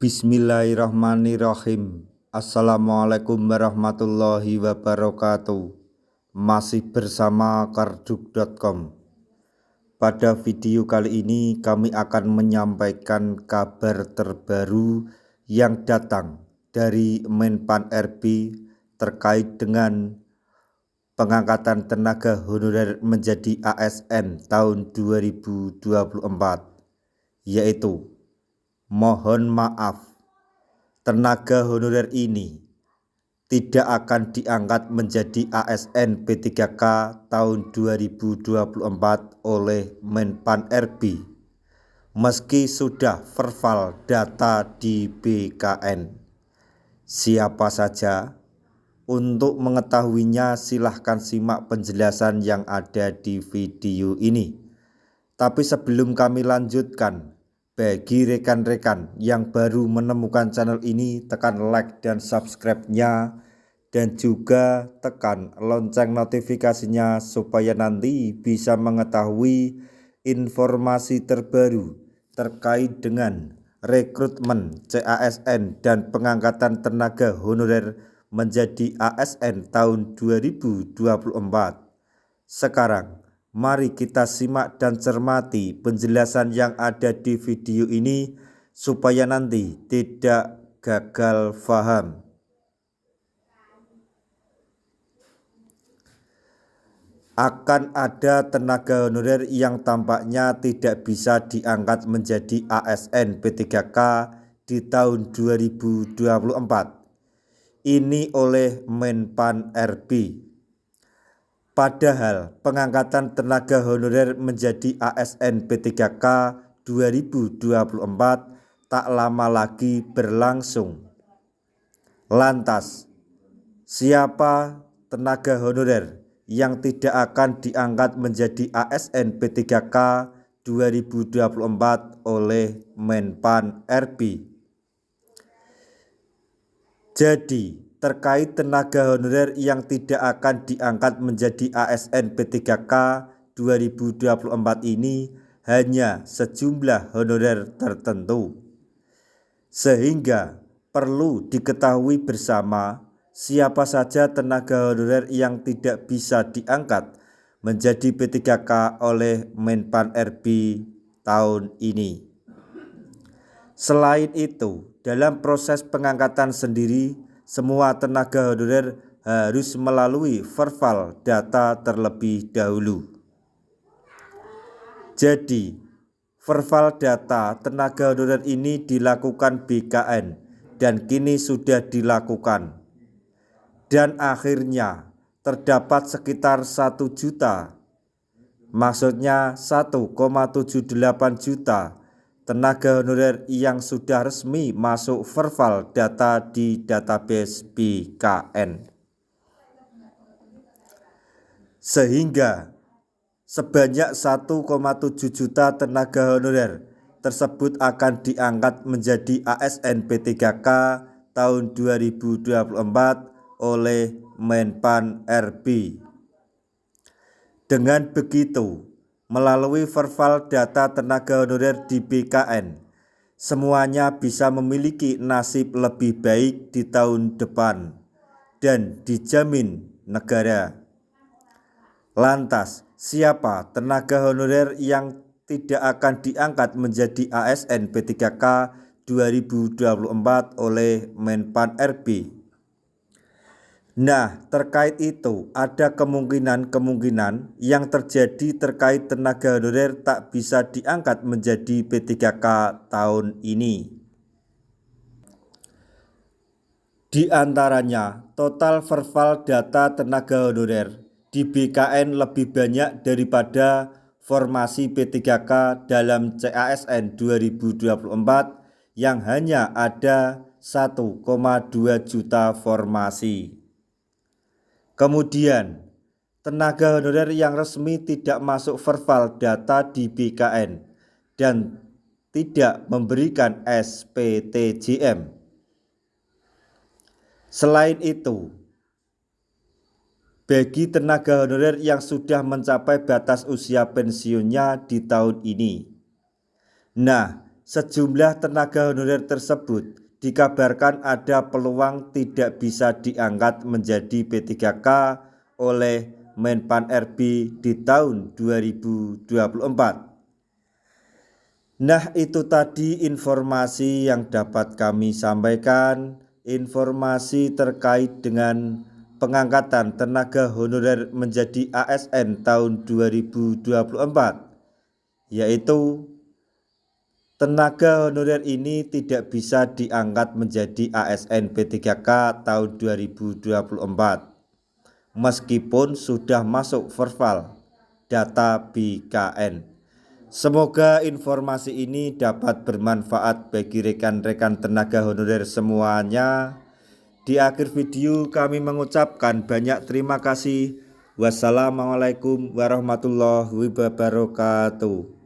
Bismillahirrahmanirrahim. Assalamualaikum warahmatullahi wabarakatuh. Masih bersama karduk.com. Pada video kali ini kami akan menyampaikan kabar terbaru yang datang dari Menpan RB terkait dengan pengangkatan tenaga honorer menjadi ASN tahun 2024, yaitu mohon maaf, tenaga honorer ini tidak akan diangkat menjadi ASN P3K tahun 2024 oleh Menpan RB meski sudah verbal data di BKN. Siapa saja? Untuk mengetahuinya silahkan simak penjelasan yang ada di video ini. Tapi sebelum kami lanjutkan, bagi rekan-rekan yang baru menemukan channel ini, tekan like dan subscribe-nya, dan juga tekan lonceng notifikasinya supaya nanti bisa mengetahui informasi terbaru terkait dengan rekrutmen CASN dan pengangkatan tenaga honorer menjadi ASN tahun 2024. Sekarang mari kita simak dan cermati penjelasan yang ada di video ini supaya nanti tidak gagal paham. Akan ada tenaga honorer yang tampaknya tidak bisa diangkat menjadi ASN P3K di tahun 2024. Ini oleh Menpan RB. Padahal pengangkatan tenaga honorer menjadi ASN P3K 2024 tak lama lagi berlangsung. Lantas, siapa tenaga honorer yang tidak akan diangkat menjadi ASN P3K 2024 oleh Menpan RB? Jadi, terkait tenaga honorer yang tidak akan diangkat menjadi ASN P3K 2024 ini hanya sejumlah honorer tertentu. Sehingga perlu diketahui bersama siapa saja tenaga honorer yang tidak bisa diangkat menjadi P3K oleh Menpan RB tahun ini. Selain itu, dalam proses pengangkatan sendiri, semua tenaga honorer harus melalui verbal data terlebih dahulu. Jadi, verbal data tenaga honorer ini dilakukan BKN dan kini sudah dilakukan. Dan akhirnya terdapat sekitar 1 juta, maksudnya 1,78 juta tenaga honorer yang sudah resmi masuk verbal data di database BKN. Sehingga sebanyak 1,7 juta tenaga honorer tersebut akan diangkat menjadi ASN P3K tahun 2024 oleh Menpan RB. Dengan begitu, melalui verbal data tenaga honorer di BKN, semuanya bisa memiliki nasib lebih baik di tahun depan dan dijamin negara. Lantas, siapa tenaga honorer yang tidak akan diangkat menjadi ASN P3K 2024 oleh Menpan RB? Nah, terkait itu ada kemungkinan yang terjadi terkait tenaga honorer tak bisa diangkat menjadi P3K tahun ini. Di antaranya, total verbal data tenaga honorer di BKN lebih banyak daripada formasi P3K dalam CASN 2024 yang hanya ada 1,2 juta formasi. Kemudian, tenaga honorer yang resmi tidak masuk verbal data di BKN dan tidak memberikan SPTJM. Selain itu, bagi tenaga honorer yang sudah mencapai batas usia pensiunnya di tahun ini, nah, sejumlah tenaga honorer tersebut dikabarkan ada peluang tidak bisa diangkat menjadi P3K oleh Menpan RB di tahun 2024. Nah, itu tadi informasi yang dapat kami sampaikan, informasi terkait dengan pengangkatan tenaga honorer menjadi ASN tahun 2024, yaitu tenaga honorer ini tidak bisa diangkat menjadi ASN P3K tahun 2024 meskipun sudah masuk verval data BKN. Semoga informasi ini dapat bermanfaat bagi rekan-rekan tenaga honorer semuanya. Di akhir video kami mengucapkan banyak terima kasih. Wassalamualaikum warahmatullahi wabarakatuh.